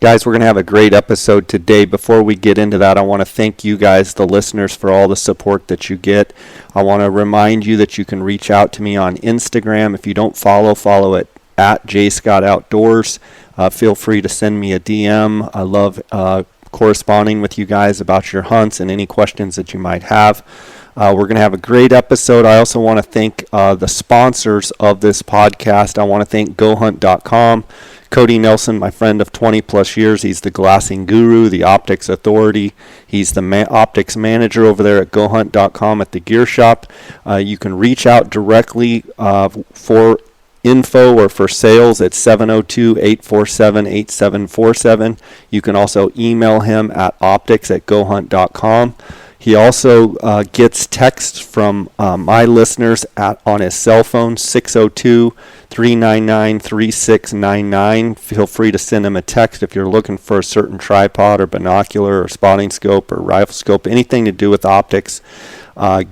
Guys, we're going to have a great episode today. Before we get into that, I want to thank you guys, the listeners, for all the support that you get. I want to remind you that you can reach out to me on Instagram. If you don't follow it at JScottOutdoors. Feel free to send me a DM. I love corresponding with you guys about your hunts and any questions that you might have. We're going to have a great episode. I also want to thank the sponsors of this podcast. I want to thank GoHunt.com. Cody Nelson, my friend of 20 plus years, he's the glassing guru, the optics authority. He's the optics manager over there at GoHunt.com at the gear shop. You can reach out directly for info or for sales at 702-847-8747. You can also email him at optics@gohunt.com. He also gets texts from my listeners on his cell phone, 602-399-3699. Feel free to send him a text if you're looking for a certain tripod or binocular or spotting scope or rifle scope, anything to do with optics.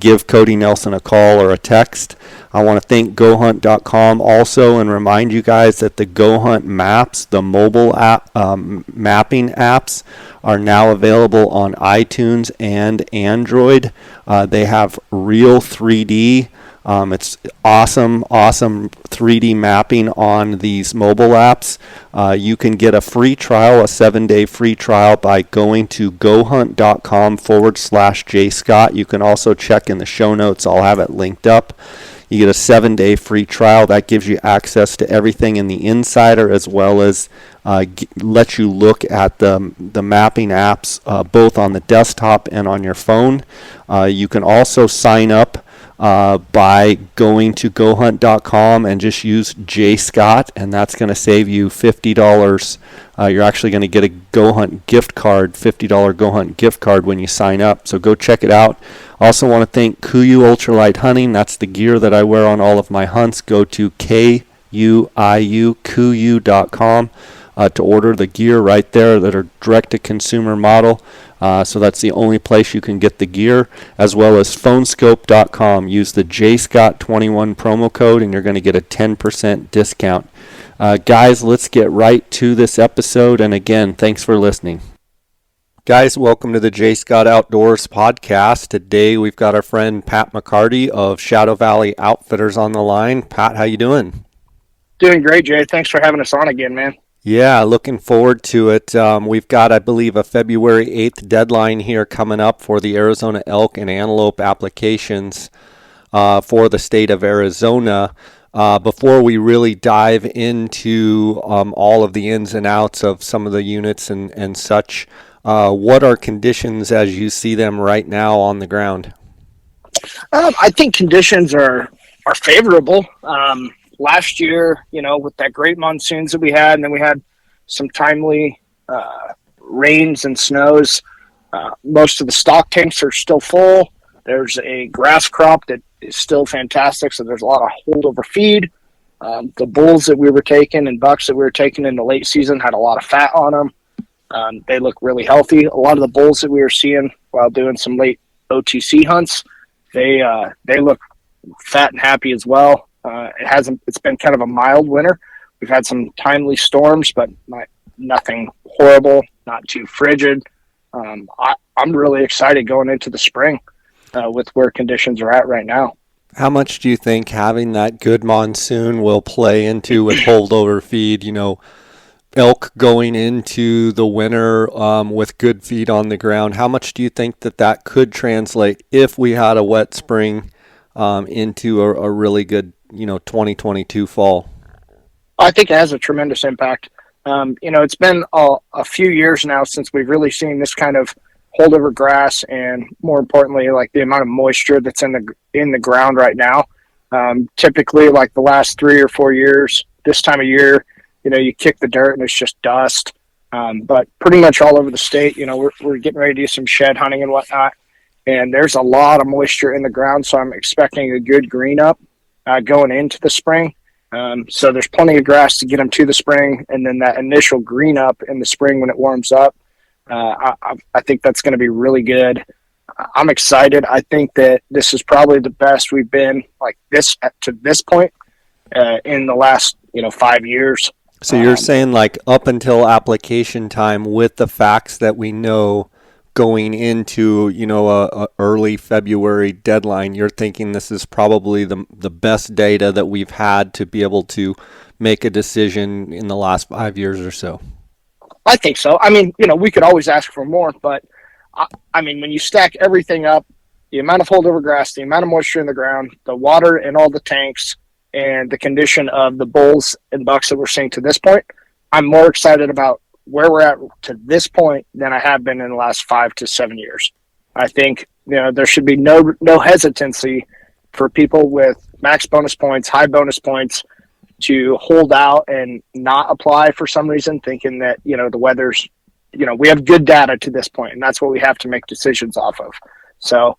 Give Cody Nelson a call or a text. I want to thank GoHunt.com also and remind you guys that the GoHunt maps, the mobile app mapping apps, are now available on iTunes and Android. They have real 3D. It's awesome 3D mapping on these mobile apps. You can get a free trial, a 7-day free trial, by going to gohunt.com/JScott. You can also check in the show notes. I'll have it linked up. You get a 7-day free trial. That gives you access to everything in the Insider, as well as let you look at the mapping apps both on the desktop and on your phone. You can also sign up by going to gohunt.com and just use JScott, and that's going to save you $50. You're actually going to get a GoHunt gift card, $50 GoHunt gift card when you sign up. So go check it out. Also want to thank KUIU Ultralight Hunting. That's the gear that I wear on all of my hunts. Go to KUIU.com to order the gear right there that are direct-to-consumer model. So that's the only place you can get the gear, as well as phonescope.com. Use the JScott21 promo code and you're going to get a 10% discount. Guys, let's get right to this episode. And again, thanks for listening. Guys, welcome to the J. Scott Outdoors podcast. Today we've got our friend Pat McCarty of Shadow Valley Outfitters on the line. Pat, how you doing? Doing great, Jay. Thanks for having us on again, man. Yeah, looking forward to it. We've got, I believe, a February 8th deadline here coming up for the Arizona Elk and Antelope applications for the state of Arizona. Before we really dive into all of the ins and outs of some of the units and such, what are conditions as you see them right now on the ground? I think conditions are favorable. Last year, with that great monsoons that we had, and then we had some timely rains and snows, most of the stock tanks are still full. There's a grass crop that is still fantastic, so there's a lot of holdover feed. The bulls that we were taking and bucks that we were taking in the late season had a lot of fat on them. They look really healthy. A lot of the bulls that we were seeing while doing some late OTC hunts, they look fat and happy as well. It's been kind of a mild winter. We've had some timely storms, but nothing horrible, not too frigid. I'm really excited going into the spring with where conditions are at right now. How much do you think having that good monsoon will play into with holdover feed? Elk going into the winter with good feed on the ground. How much do you think that could translate if we had a wet spring into a really good 2022 fall? I think it has a tremendous impact. It's been a few years now since we've really seen this kind of holdover grass, and more importantly, like the amount of moisture that's in the ground right now. Typically, like the last 3 or 4 years, this time of year, you kick the dirt and it's just dust. But pretty much all over the state, we're getting ready to do some shed hunting and whatnot, and there's a lot of moisture in the ground, so I'm expecting a good green up going into the spring. So there's plenty of grass to get them to the spring, and then that initial green up in the spring when it warms up, I think that's going to be really good. I'm excited. I think that this is probably the best we've been like this to this point in the last 5 years. So you're saying like up until application time with the facts that we know going into, a early February deadline, you're thinking this is probably the best data that we've had to be able to make a decision in the last 5 years or so. I think so. I mean, we could always ask for more, but I mean, when you stack everything up, the amount of holdover grass, the amount of moisture in the ground, the water in all the tanks, and the condition of the bulls and bucks that we're seeing to this point, I'm more excited about where we're at to this point than I have been in the last 5 to 7 years. I think there should be no hesitancy for people with max bonus points, high bonus points, to hold out and not apply for some reason, thinking that the weather's we have good data to this point, and that's what we have to make decisions off of. So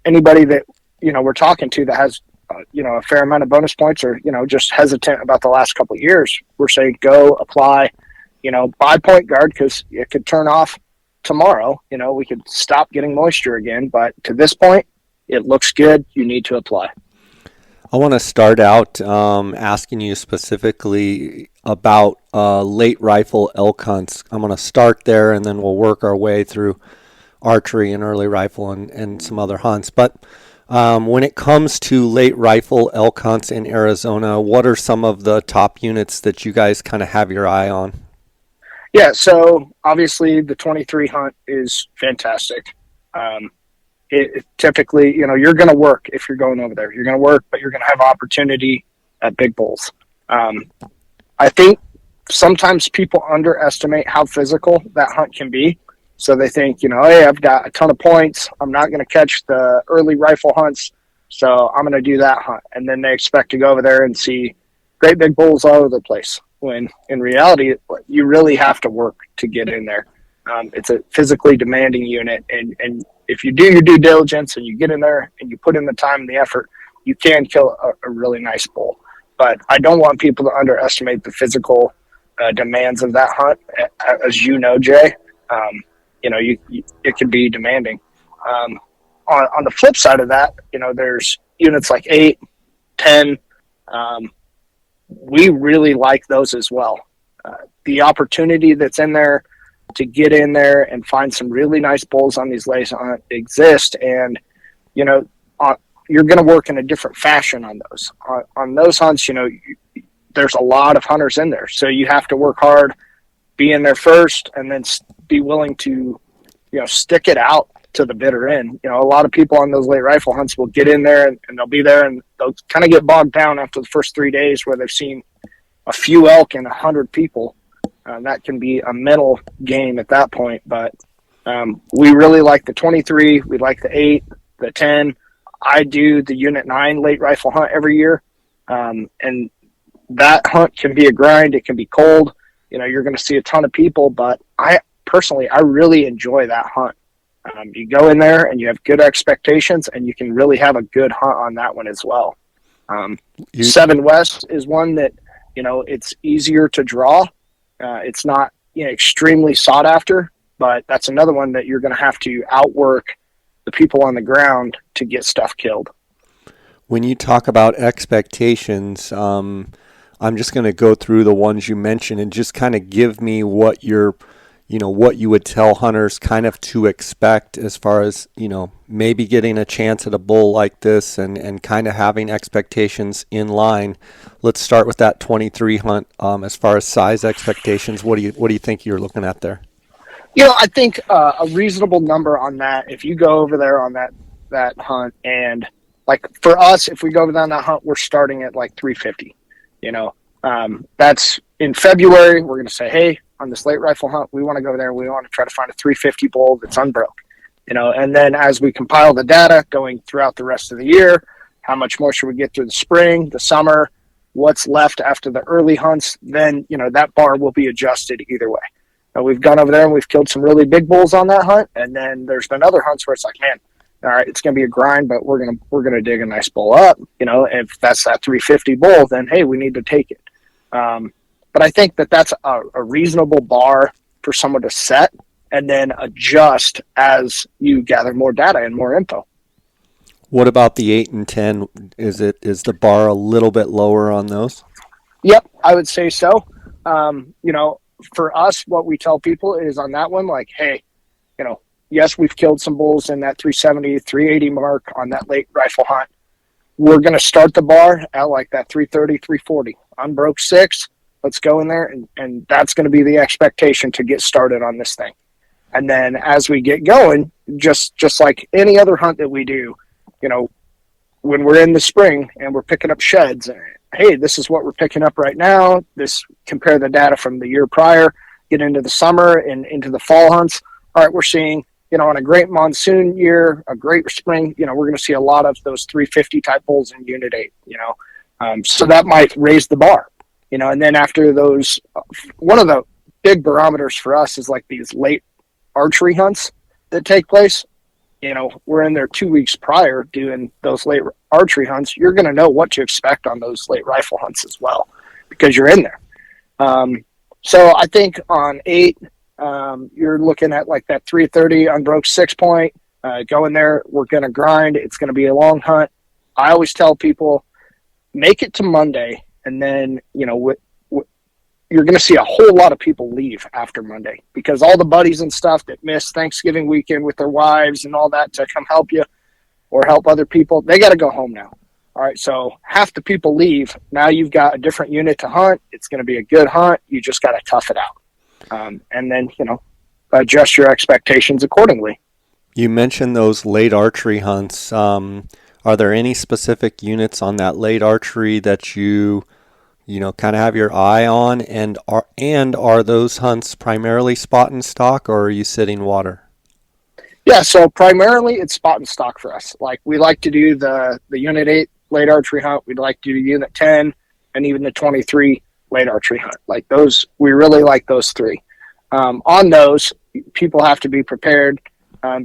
anybody that we're talking to that has a fair amount of bonus points, or just hesitant about the last couple of years, we're saying go apply, buy point guard, because it could turn off tomorrow. We could stop getting moisture again, but to this point it looks good. You need to apply. I want to start out asking you specifically about late rifle elk hunts. I'm going to start there, and then we'll work our way through archery and early rifle and some other hunts. But when it comes to late rifle elk hunts in Arizona, what are some of the top units that you guys kind of have your eye on? Yeah, so obviously the 23 hunt is fantastic. It typically, you're going to work if you're going over there. You're going to work, but you're going to have opportunity at big bulls. I think sometimes people underestimate how physical that hunt can be. So they think, hey, I've got a ton of points. I'm not going to catch the early rifle hunts, so I'm going to do that hunt. And then they expect to go over there and see great big bulls all over the place, when in reality, you really have to work to get in there. It's a physically demanding unit, and if you do your due diligence and you get in there and you put in the time and the effort, you can kill a really nice bull. But I don't want people to underestimate the physical demands of that hunt. As you know, Jay, it can be demanding. On the flip side of that, there's units like 8, 10. We really like those as well. The opportunity that's in there to get in there and find some really nice bulls on these lays exist, and you're going to work in a different fashion on those. On those hunts, there's a lot of hunters in there, so you have to work hard, be in there first, and then be willing to stick it out to the bitter end. A lot of people on those late rifle hunts will get in there and they'll be there, and they'll kind of get bogged down after the first 3 days where they've seen a few elk and 100 people. That can be a mental game at that point, but we really like the 23. We like the 8, the 10. I do the Unit 9 late rifle hunt every year, and that hunt can be a grind. It can be cold. You're going to see a ton of people, but I really enjoy that hunt. You go in there and you have good expectations, and you can really have a good hunt on that one as well. 7 West is one that, it's easier to draw. It's not extremely sought after, but that's another one that you're going to have to outwork the people on the ground to get stuff killed. When you talk about expectations, I'm just going to go through the ones you mentioned and just kind of give me what what you would tell hunters kind of to expect as far as, maybe getting a chance at a bull like this and kind of having expectations in line. Let's start with that 23 hunt. As far as size expectations, what do you think you're looking at there? I think a reasonable number on that, if you go over there on that hunt, and like for us, if we go over there on that hunt, we're starting at like 350. That's in February. We're going to say, hey, on this late rifle hunt, we want to go there. We want to try to find a 350 bull that's unbroke, and then as we compile the data going throughout the rest of the year, how much moisture we get through the spring, the summer, what's left after the early hunts, then, that bar will be adjusted either way. We've gone over there and we've killed some really big bulls on that hunt. And then there's been other hunts where it's like, man, all right, it's going to be a grind, but we're going to dig a nice bull up. If that's that 350 bull, then, hey, we need to take it. But I think that that's a reasonable bar for someone to set and then adjust as you gather more data and more info. What about the 8 and 10? Is the bar a little bit lower on those? Yep, I would say so. You know, for us, what we tell people is on that one, like, hey, you know, yes, we've killed some bulls in that 370, 380 mark on that late rifle hunt. We're going to start the bar at like that 330, 340. Unbroke 6, let's go in there, and that's going to be the expectation to get started on this thing. And then as we get going, just like any other hunt that we do, you know, when we're in the spring and we're picking up sheds, hey, this is what we're picking up right now. This, compare the data from the year prior, get into the summer and into the fall hunts. All right, we're seeing, you know, on a great monsoon year, a great spring, you know, we're going to see a lot of those 350 type bulls in Unit 8, you know. So that might raise the bar, you know. And then after those, one of the big barometers for us is like these late archery hunts that take place. You know, we're in there 2 weeks prior doing those late archery hunts. You're going to know what to expect on those late rifle hunts as well, because you're in there. So I think on 8, you're looking at like that 330 unbroke 6 point. Go in there. We're going to grind. It's going to be a long hunt. I always tell people, make it to Monday, and then, you know, you're going to see a whole lot of people leave after Monday, because all the buddies and stuff that miss Thanksgiving weekend with their wives and all that to come help you or help other people, they got to go home now. All right, so half the people leave. Now you've got a different unit to hunt. It's going to be a good hunt. You just got to tough it out. And then, you know, adjust your expectations accordingly. You mentioned those late archery hunts. Are there any specific units on that late archery that you know, kind of have your eye on, and are those hunts primarily spot and stock, or are you sitting water? Yeah, so primarily it's spot and stock for us. Like, we like to do the Unit 8 late archery hunt. We'd like to do Unit 10 and even the 23 late archery hunt. Like those, we really like those 3. On those, people have to be prepared,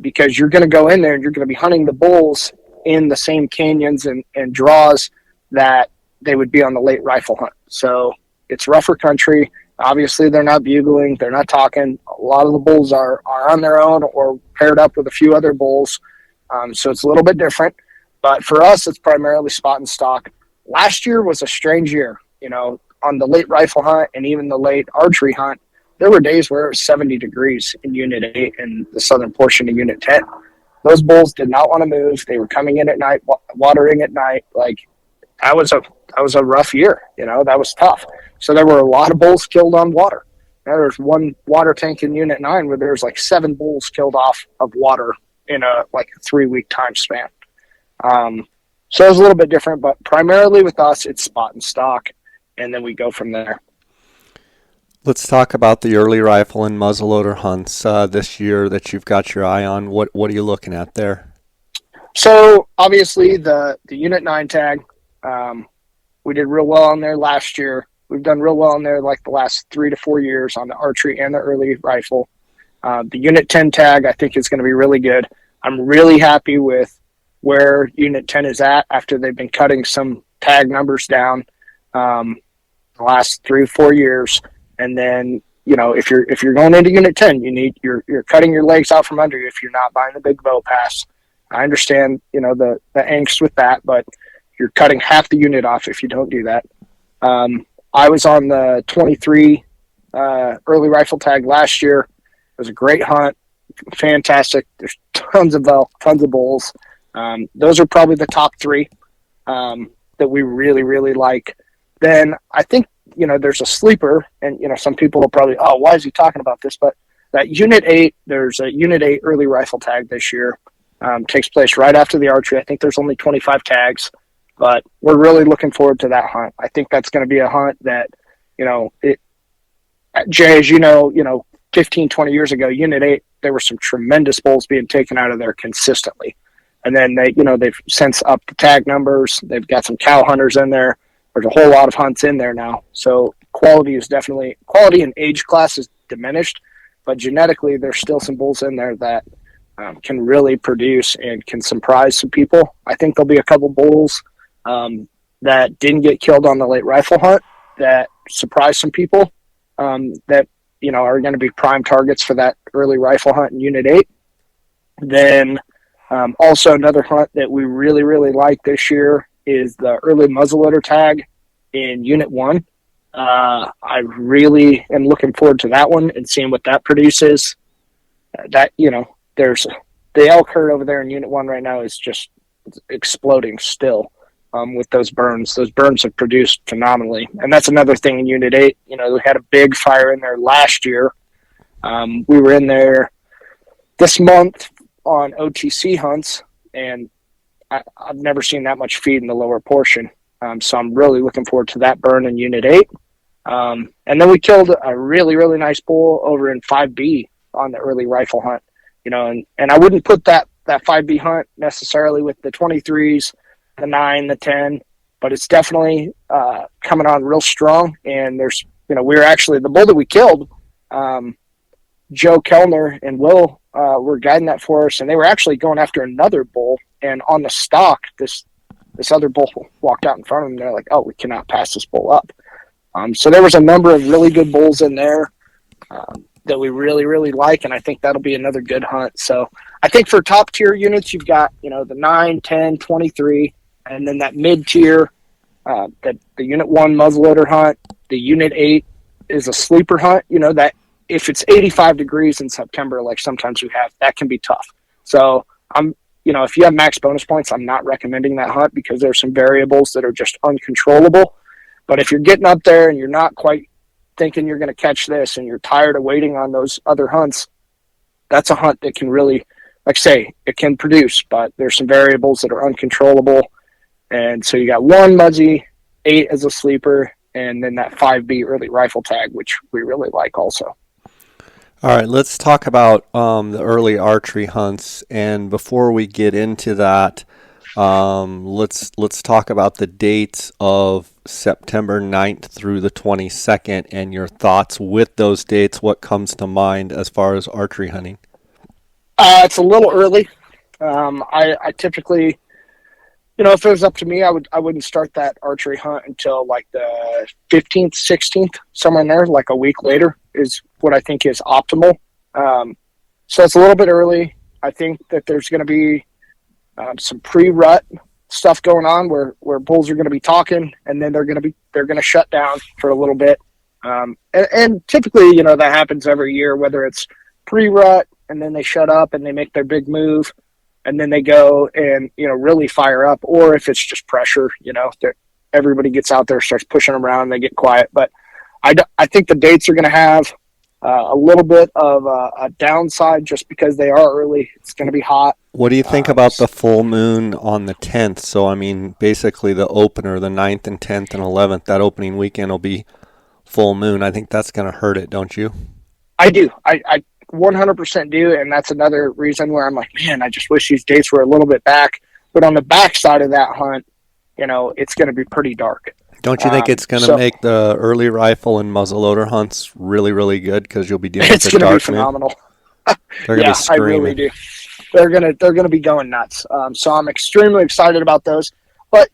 because you're going to go in there and you're going to be hunting the bulls in the same canyons and draws that they would be on the late rifle hunt. So it's rougher country. Obviously, they're not bugling. They're not talking. A lot of the bulls are on their own or paired up with a few other bulls. So it's a little bit different. But for us, it's primarily spot and stock. Last year was a strange year. You know, on the late rifle hunt and even the late archery hunt, there were days where it was 70 degrees in Unit 8 and the southern portion of Unit 10. Those bulls did not want to move. They were coming in at night, watering at night. Like, that was a rough year. You know, that was tough. So there were a lot of bulls killed on water. Now, there's one water tank in Unit 9 where there's like 7 bulls killed off of water in a 3-week time span. So it was a little bit different, but primarily with us, it's spot and stock, and then we go from there. Let's talk about the early rifle and muzzleloader hunts this year that you've got your eye on. What are you looking at there? So obviously the Unit 9 tag, we did real well on there last year. We've done real well on there like the last 3 to 4 years on the archery and the early rifle. The Unit 10 tag, I think, is going to be really good. I'm really happy with where Unit 10 is at after they've been cutting some tag numbers down the last 3 or 4 years. And then, you know, if you're going into Unit 10, you're cutting your legs out from under you if you're not buying the big bow pass. I understand, you know, the angst with that, but you're cutting half the unit off if you don't do that. I was on the 23 early rifle tag last year. It was a great hunt, fantastic. There's tons of bulls. Those are probably the top 3 that we really, really like. Then I think, you know, there's a sleeper, and, you know, some people will probably, oh, why is he talking about this? But that Unit 8, there's a Unit 8 early rifle tag this year. Takes place right after the archery. I think there's only 25 tags, but we're really looking forward to that hunt. I think that's going to be a hunt that, you know, Jay, as you know, 15, 20 years ago, Unit 8, there were some tremendous bulls being taken out of there consistently. And then they've since upped the tag numbers. They've got some cow hunters in there. There's a whole lot of hunts in there now. So quality and age class is diminished, but genetically there's still some bulls in there that can really produce and can surprise some people. I think there'll be a couple bulls that didn't get killed on the late rifle hunt that surprise some people that, you know, are going to be prime targets for that early rifle hunt in Unit 8. Then also another hunt that we really, really like this year is the early muzzleloader tag in Unit 1. I really am looking forward to that one and seeing what that produces. That, there's the elk herd over there in Unit 1 right now is just exploding still with those burns. Those burns have produced phenomenally. And that's another thing in Unit 8. We had a big fire in there last year. We were in there this month on OTC hunts, and I've never seen that much feed in the lower portion. So I'm really looking forward to that burn in Unit 8. And then we killed a really, really nice bull over in 5B on the early rifle hunt, and I wouldn't put that 5B hunt necessarily with the 23s, the 9, the 10, but it's definitely coming on real strong. And there's, we were actually, the bull that we killed, Joe Kellner and Will were guiding that for us, and they were actually going after another bull, and on the stalk, this other bull walked out in front of them. They're like, oh, we cannot pass this bull up. So there was a number of really good bulls in there that we really, really like, and I think that'll be another good hunt. So I think for top tier units, you've got, the 9, 10, 23, and then that mid tier, the Unit 1 muzzleloader hunt. The Unit 8 is a sleeper hunt, that if it's 85 degrees in September, like sometimes we have, that can be tough. So if you have max bonus points, I'm not recommending that hunt because there's some variables that are just uncontrollable. But if you're getting up there and you're not quite thinking you're going to catch this and you're tired of waiting on those other hunts, that's a hunt that can really, like I say, it can produce, but there's some variables that are uncontrollable. And so you got 1 Muzzy, 8 as a sleeper, and then that 5B early rifle tag, which we really like also. All right, let's talk about the early archery hunts. And before we get into that, let's talk about the dates of September 9th through the 22nd and your thoughts with those dates. What comes to mind as far as archery hunting? It's a little early. I typically, if it was up to me, I wouldn't start that archery hunt until like the 15th, 16th, somewhere in there, like a week later is what I think is optimal. So it's a little bit early. I think that there's going to be some pre-rut stuff going on where bulls are going to be talking, and then they're going to shut down for a little bit. And typically, that happens every year, whether it's pre-rut and then they shut up and they make their big move and then they go and, really fire up, or if it's just pressure, everybody gets out there, starts pushing them around, and they get quiet. But I think the dates are going to have a little bit of a downside just because they are early. It's going to be hot. What do you think about the full moon on the 10th? So, basically the opener, the 9th and 10th and 11th, that opening weekend will be full moon. I think that's going to hurt it, don't you? I do. I 100% do, and that's another reason where I'm like, man, I just wish these dates were a little bit back. But on the back side of that hunt, it's going to be pretty dark. Don't you think it's going to make the early rifle and muzzleloader hunts really, really good because you'll be dealing with the dark moon? It's going to be phenomenal. They're going to be screaming. I really do. They're gonna be going nuts. So I'm extremely excited about those. But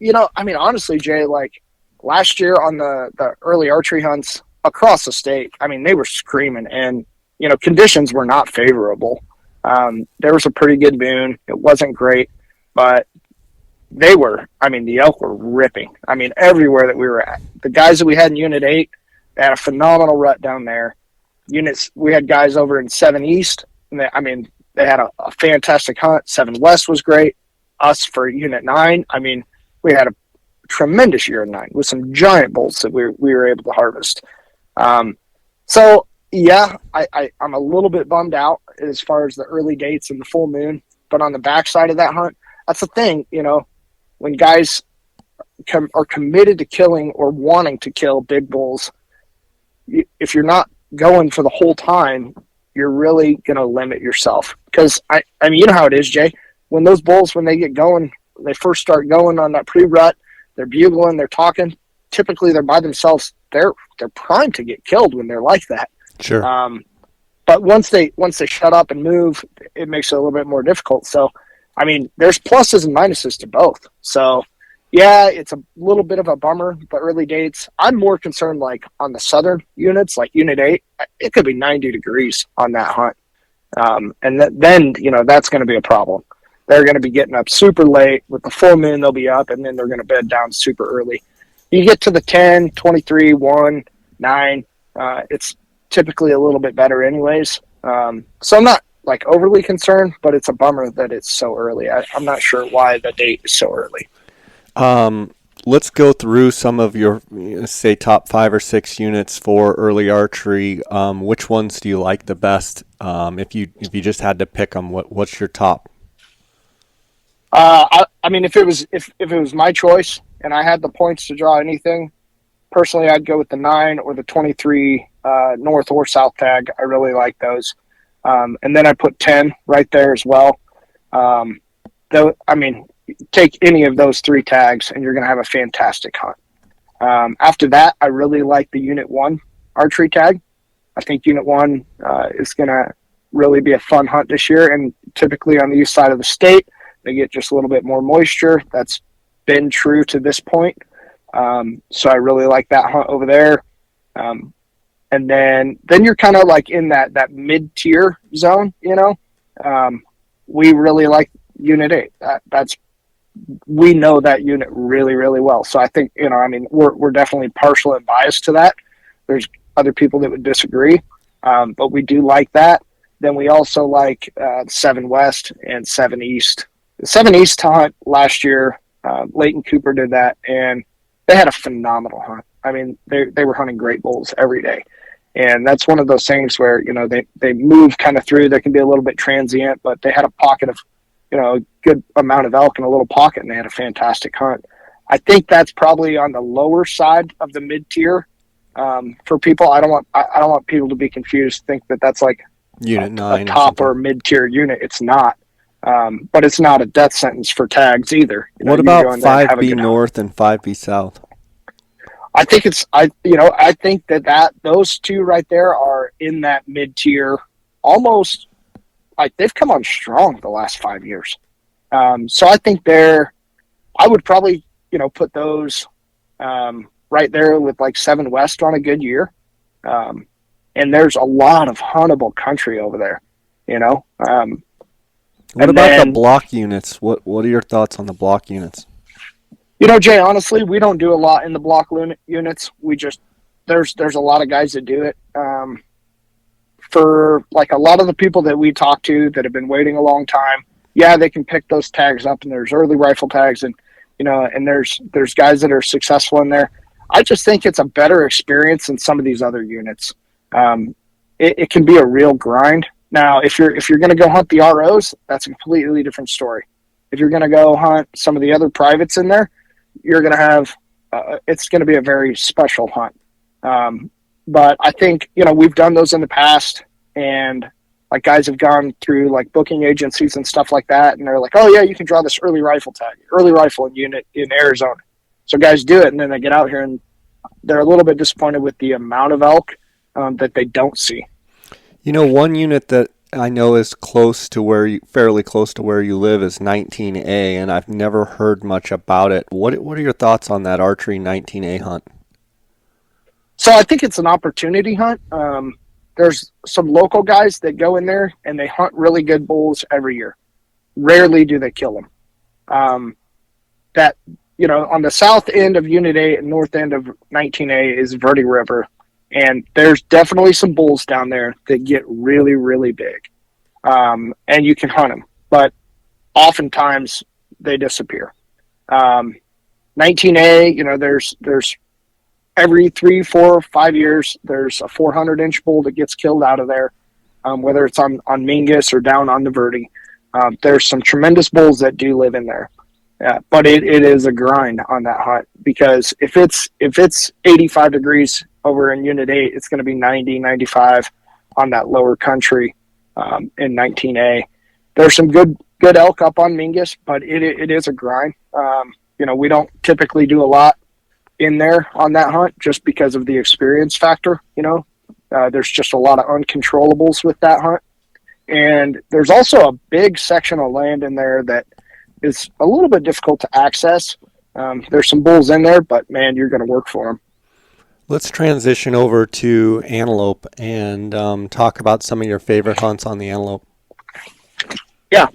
honestly, Jay, like last year on the early archery hunts across the state, they were screaming, and conditions were not favorable. There was a pretty good moon. It wasn't great, but they were. The elk were ripping. Everywhere that we were at, the guys that we had in Unit 8, they had a phenomenal rut down there. We had guys over in 7 East, and they had a fantastic hunt. 7 West was great. Us for Unit 9, we had a tremendous year in 9 with some giant bulls that we were able to harvest. So, yeah, I'm a little bit bummed out as far as the early dates and the full moon. But on the backside of that hunt, that's the thing, when guys are committed to killing or wanting to kill big bulls, if you're not going for the whole time, you're really going to limit yourself. Because, you know how it is, Jay. When those bulls, when they get going, they first start going on that pre-rut, they're bugling, they're talking. Typically, they're by themselves. They're primed to get killed when they're like that. Sure. But once they shut up and move, it makes it a little bit more difficult. So, there's pluses and minuses to both. So, yeah, it's a little bit of a bummer, the early dates. I'm more concerned, like, on the southern units, like Unit 8. It could be 90 degrees on that hunt. And then, that's going to be a problem. They're going to be getting up super late. With the full moon, they'll be up, and then they're going to bed down super early. You get to the 10, 23, 1, 9. It's typically a little bit better anyways. So I'm not like overly concerned, but it's a bummer that it's so early. I'm not sure why the date is so early. Let's go through some of your, say, top 5 or 6 units for early archery. Which ones do you like the best? If you just had to pick them, what's your top? I mean, if it was my choice and I had the points to draw anything, personally, I'd go with the 9 or the 23 north or south tag. I really like those. And then I put 10 right there as well. Though, I mean, take any of those 3 tags and you're going to have a fantastic hunt. After that, I really like the Unit 1 archery tag. I think Unit 1 is going to really be a fun hunt this year. And typically on the east side of the state, they get just a little bit more moisture. That's been true to this point. So I really like that hunt over there. And then you're kind of like in that mid-tier zone, you know. We really like Unit 8. We know that unit really, really well. So I think, you know, I mean, we're definitely partial and biased to that. There's other people that would disagree, but we do like that. Then we also like 7 West and 7 East. The 7 East hunt last year, Leighton Cooper did that, and they had a phenomenal hunt. I mean, they were hunting great bulls every day. And that's one of those things where, you know, they move kind of through. They can be a little bit transient, but they had a pocket of, you know, a good amount of elk in a little pocket, and they had a fantastic hunt. I think that's probably on the lower side of the mid-tier for people. I don't want people to be confused, think that that's like Unit 9 a top or mid-tier unit. It's not. But it's not a death sentence for tags either. You know, what about 5B North and 5B South? I think I think that those 2 right there are in that mid-tier, almost like they've come on strong the last 5 years. So I think I would probably, you know, put those right there with like 7 West on a good year. And there's a lot of huntable country over there, you know. What about the block units? What are your thoughts on the block units? You know, Jay, honestly, we don't do a lot in the block units. We just there's a lot of guys that do it. For like a lot of the people that we talk to that have been waiting a long time, yeah, they can pick those tags up, and there's early rifle tags, and you know, and there's guys that are successful in there. I just think it's a better experience than some of these other units. It can be a real grind. Now, if you're going to go hunt the ROs, that's a completely different story. If you're going to go hunt some of the other privates in there, you're going to have it's going to be a very special hunt. But I think, you know, we've done those in the past, and like guys have gone through like booking agencies and stuff like that, and they're like, oh yeah, you can draw this early rifle tag, early rifle unit in Arizona. So guys do it, and then they get out here and they're a little bit disappointed with the amount of elk that they don't see. You know, one unit that I know is fairly close to where you live is 19A, and I've never heard much about it. What are your thoughts on that archery 19A hunt? So I think it's an opportunity hunt. There's some local guys that go in there and they hunt really good bulls every year. Rarely do they kill them. That, you know, on the south end of Unit 8 and north end of 19A is Verde River. And there's definitely some bulls down there that get really, really big. And you can hunt them. But oftentimes they disappear. 19A, you know, there's every 3, 4, 5 years, there's a 400-inch bull that gets killed out of there, whether it's on Mingus or down on the Verde. There's some tremendous bulls that do live in there. But it is a grind on that hunt, because if it's 85 degrees over in Unit 8, it's going to be 90, 95 on that lower country in 19A. There's some good elk up on Mingus, but it is a grind. You know, we don't typically do a lot in there on that hunt just because of the experience factor. You know, there's just a lot of uncontrollables with that hunt. And there's also a big section of land in there that is a little bit difficult to access. There's some bulls in there, but man, you're going to work for them. Let's transition over to antelope and talk about some of your favorite hunts on the antelope. Yeah.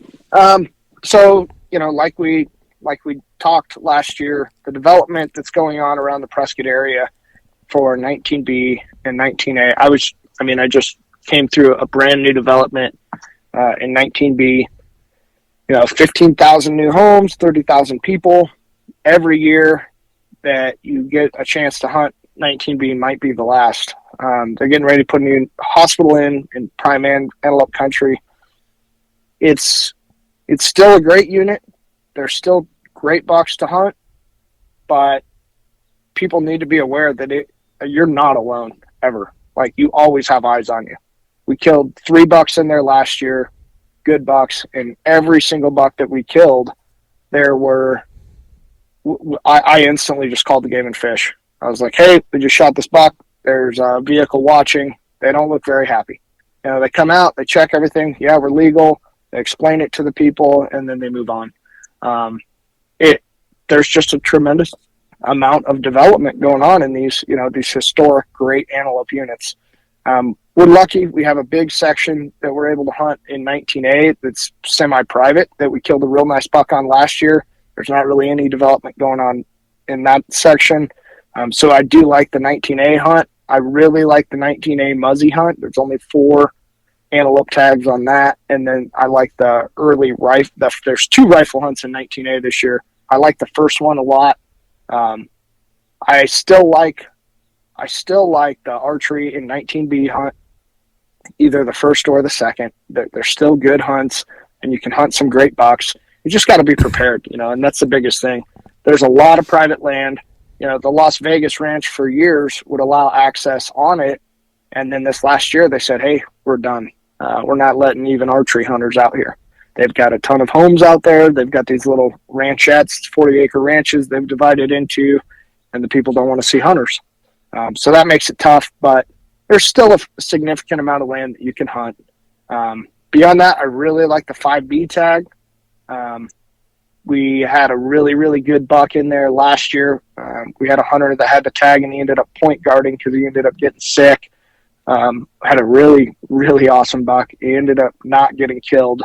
So, you know, like we talked last year, the development that's going on around the Prescott area for 19B and 19A. I just came through a brand new development in 19B. 15,000 new homes, 30,000 people. Every year that you get a chance to hunt 19B might be the last. They're getting ready to put a new hospital in prime antelope country. It's still a great unit. There's still great bucks to hunt, but people need to be aware that you're not alone ever. Like, you always have eyes on you. We killed 3 bucks in there last year, good bucks, and every single buck that we killed, I instantly just called the game and fish. I was like, hey, we just shot this buck. There's a vehicle watching. They don't look very happy. They come out, they check everything. Yeah, we're legal. They explain it to the people, and then they move on. There's just a tremendous amount of development going on in these historic great antelope units. We're lucky. We have a big section that we're able to hunt in 19A that's semi-private that we killed a real nice buck on last year. There's not really any development going on in that section. So I do like the 19A hunt. I really like the 19A muzzy hunt. There's only 4 antelope tags on that. And then I like the early rifle. There's 2 rifle hunts in 19A this year. I like the first one a lot. I still like the archery in 19B hunt, either the first or the second. They're still good hunts, and you can hunt some great bucks. You just got to be prepared, and that's the biggest thing. There's a lot of private land. The Las Vegas ranch for years would allow access on it, and then this last year they said, hey, we're done. We're not letting even archery hunters out here. They've got a ton of homes out there. They've got these little ranchettes, 40-acre ranches they've divided into, and the people don't want to see hunters. So that makes it tough, but there's still a significant amount of land that you can hunt. Beyond that, I really like the 5B tag. We had a really, really good buck in there last year. We had a hunter that had the tag, and he ended up point guarding because he ended up getting sick. Had a really, really awesome buck. He ended up not getting killed.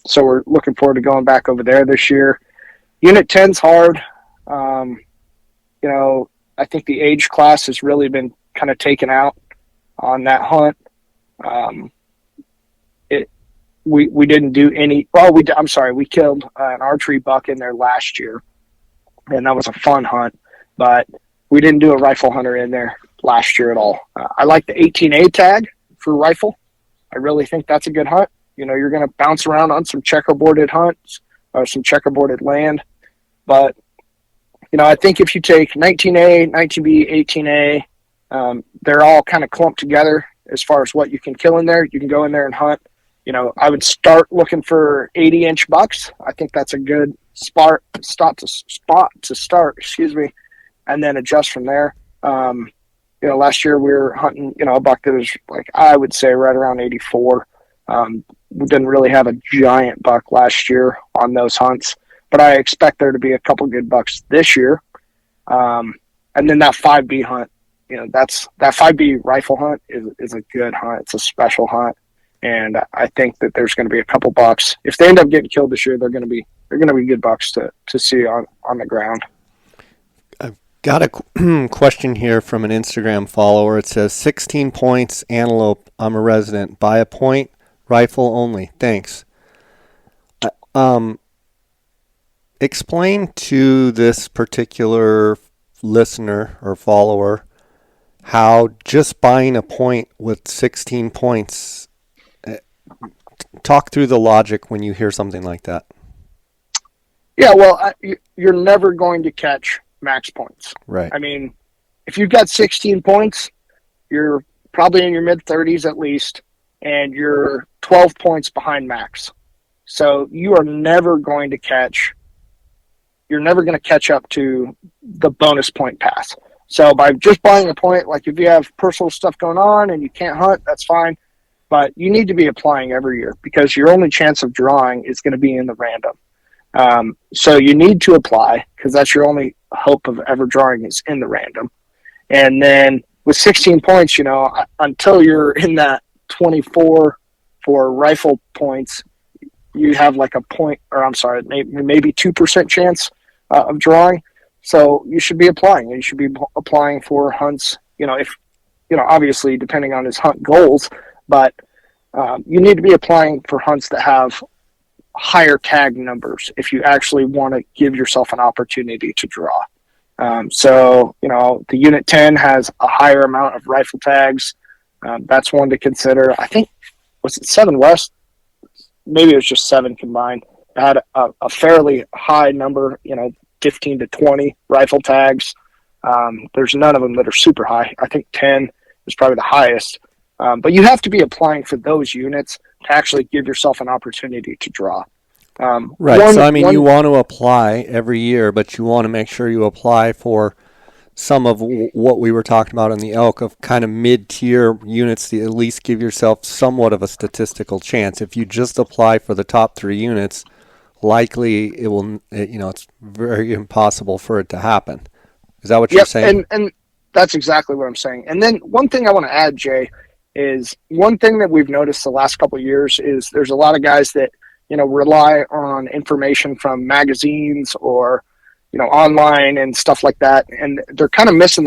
So we're looking forward to going back over there this year. Unit 10's hard. I think the age class has really been kind of taken out on that hunt. We didn't do any. Well, we killed an archery buck in there last year, and that was a fun hunt. But we didn't do a rifle hunter in there last year at all. I like the 18A tag for rifle. I really think that's a good hunt. You're going to bounce around on some checkerboarded hunts or some checkerboarded land. But, I think if you take 19A, 19B, 18A, they're all kind of clumped together as far as what you can kill in there. You can go in there and hunt. I would start looking for 80-inch bucks. I think that's a good spot to start, and then adjust from there. Last year we were hunting, a buck that was I would say right around 84. We didn't really have a giant buck last year on those hunts, but I expect there to be a couple good bucks this year. And then that 5B hunt, that 5B rifle hunt is a good hunt. It's a special hunt. And I think that there's going to be a couple bucks. If they end up getting killed this year, they're going to be good bucks to see on the ground. I've got a question here from an Instagram follower. It says 16 points, antelope. I'm a resident. Buy a point, rifle only. Thanks. Explain to this particular listener or follower how just buying a point with 16 points. Talk through the logic when you hear something like that. Yeah, well, you're never going to catch max points. Right. I mean, if you've got 16 points, you're probably in your mid-30s at least, and you're 12 points behind max. So you are never going to catch up to the bonus point pass. So by just buying a point, like if you have personal stuff going on and you can't hunt, that's fine. But you need to be applying every year because your only chance of drawing is going to be in the random. So you need to apply because that's your only hope of ever drawing is in the random. And then with 16 points, until you're in that 24 for rifle points, you have like maybe 2% chance of drawing. So you should be applying. You should be applying for hunts. If obviously depending on his hunt goals, but you need to be applying for hunts that have higher tag numbers if you actually want to give yourself an opportunity to draw. So the Unit 10 has a higher amount of rifle tags. That's one to consider. I think, was it 7 West? Maybe it was just 7 combined. It had a fairly high number, 15 to 20 rifle tags. There's none of them that are super high. I think 10 is probably the highest. But you have to be applying for those units to actually give yourself an opportunity to draw. Right. You want to apply every year, but you want to make sure you apply for some of what we were talking about in the elk, of kind of mid-tier units to at least give yourself somewhat of a statistical chance. If you just apply for the top 3 units, likely it's very impossible for it to happen. Is that what you're saying? And that's exactly what I'm saying. And then one thing I want to add, Jay, is one thing that we've noticed the last couple of years is there's a lot of guys that rely on information from magazines or online and stuff like that, and they're kind of missing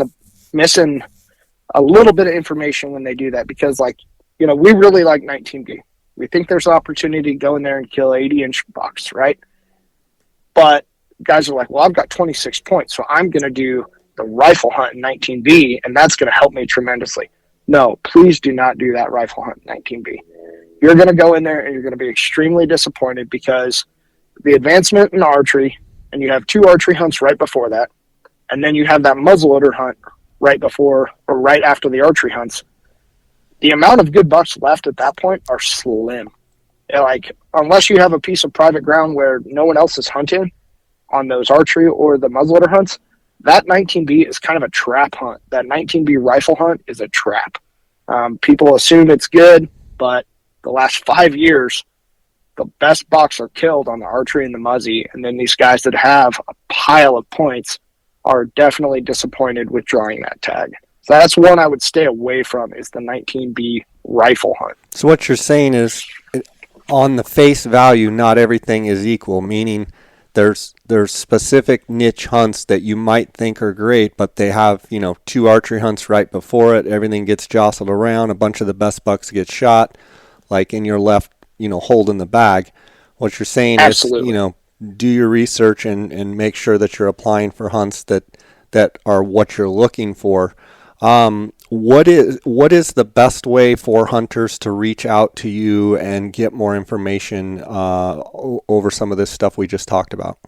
a little bit of information when they do that, because we really like 19B. We think there's an opportunity to go in there and kill 80-inch bucks, right? But guys are like, well, I've got 26 points, so I'm going to do the rifle hunt in 19B, and that's going to help me tremendously. No, please do not do that rifle hunt in 19B. You're going to go in there and you're going to be extremely disappointed, because the advancement in archery, and you have 2 archery hunts right before that, and then you have that muzzleloader hunt right before or right after the archery hunts. The amount of good bucks left at that point are slim. Unless you have a piece of private ground where no one else is hunting on those archery or the muzzleloader hunts, that 19B is kind of a trap hunt. That 19B rifle hunt is a trap. People assume it's good, but the last 5 years, the best bucks are killed on the archery and the muzzy, and then these guys that have a pile of points are definitely disappointed with drawing that tag. So that's one I would stay away from, is the 19B rifle hunt. So what you're saying is, on the face value, not everything is equal, meaning there's specific niche hunts that you might think are great, but they have 2 archery hunts right before it. Everything gets jostled around. A bunch of the best bucks get shot, and you're left holding the bag. What you're saying Absolutely. is, do your research and make sure that you're applying for hunts that are what you're looking for. What is the best way for hunters to reach out to you and get more information over some of this stuff we just talked about?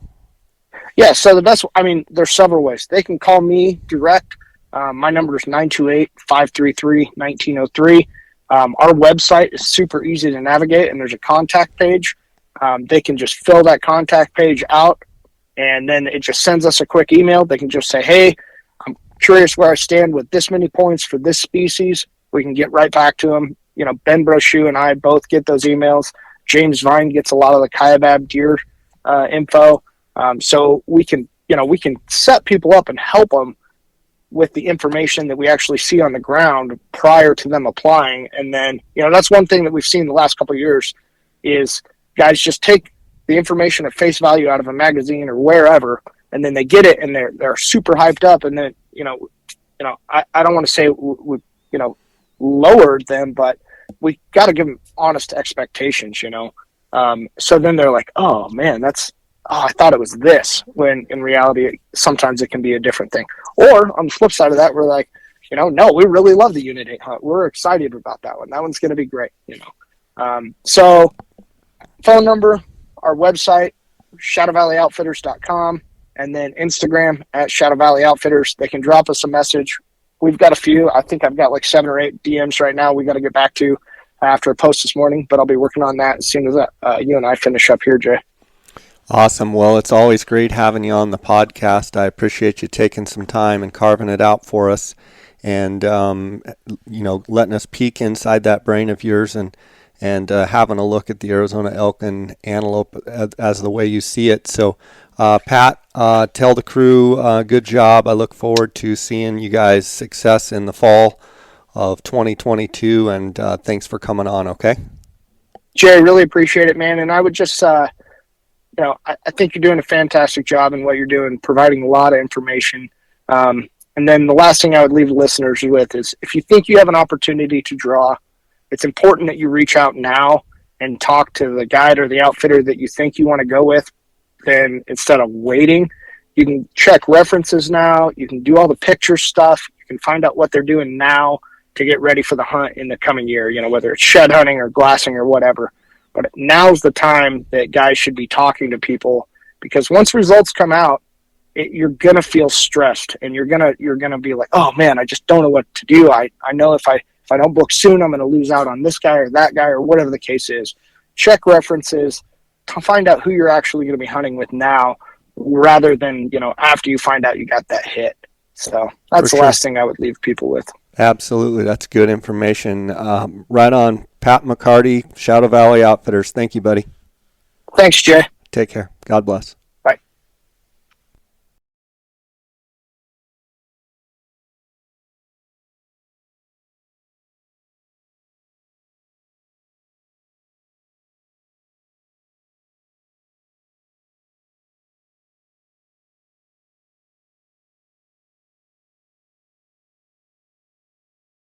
Yeah, so there's several ways. They can call me direct. My number is 928-533-1903. Our website is super easy to navigate, and there's a contact page. They can just fill that contact page out, and then it just sends us a quick email. They can just say, hey, I'm curious where I stand with this many points for this species. We can get right back to them. Ben Brochu and I both get those emails. James Vine gets a lot of the Kaibab deer info. So we can set people up and help them with the information that we actually see on the ground prior to them applying. And then, that's one thing that we've seen the last couple of years is guys just take the information at face value out of a magazine or wherever, and then they get it and they're super hyped up. And then, I don't want to say we lowered them, but we got to give them honest expectations, So then they're like, oh man, I thought it was this, when in reality, sometimes it can be a different thing. Or on the flip side of that, we're like, no, we really love the Unit 8 hunt. We're excited about that one. That one's going to be great, So phone number, our website, shadowvalleyoutfitters.com, and then Instagram at Shadow Valley Outfitters. They can drop us a message. We've got a few. I think I've got 7 or 8 DMs right now we got to get back to after a post this morning, but I'll be working on that as soon as you and I finish up here, Jay. Awesome. Well, it's always great having you on the podcast. I appreciate you taking some time and carving it out for us, and letting us peek inside that brain of yours and having a look at the Arizona elk and antelope as the way you see it. So, Pat, tell the crew, good job. I look forward to seeing you guys' success in the fall of 2022, and thanks for coming on, okay? Jay, really appreciate it, man. And I would just I think you're doing a fantastic job in what you're doing, providing a lot of information. And then the last thing I would leave listeners with is, if you think you have an opportunity to draw, it's important that you reach out now and talk to the guide or the outfitter that you think you want to go with. Then instead of waiting, you can check references now. You can do all the picture stuff. You can find out what they're doing now to get ready for the hunt in the coming year, whether it's shed hunting or glassing or whatever. But now's the time that guys should be talking to people, because once results come out, you're going to feel stressed, and you're going to be like, oh man, I just don't know what to do. I know if I don't book soon, I'm going to lose out on this guy or that guy or whatever the case is. Check references to find out who you're actually going to be hunting with now, rather than, after you find out you got that hit. So that's the last thing I would leave people with. Absolutely. That's good information. Right on. Pat McCarty, Shadow Valley Outfitters. Thank you, buddy. Thanks, Jay. Take care. God bless.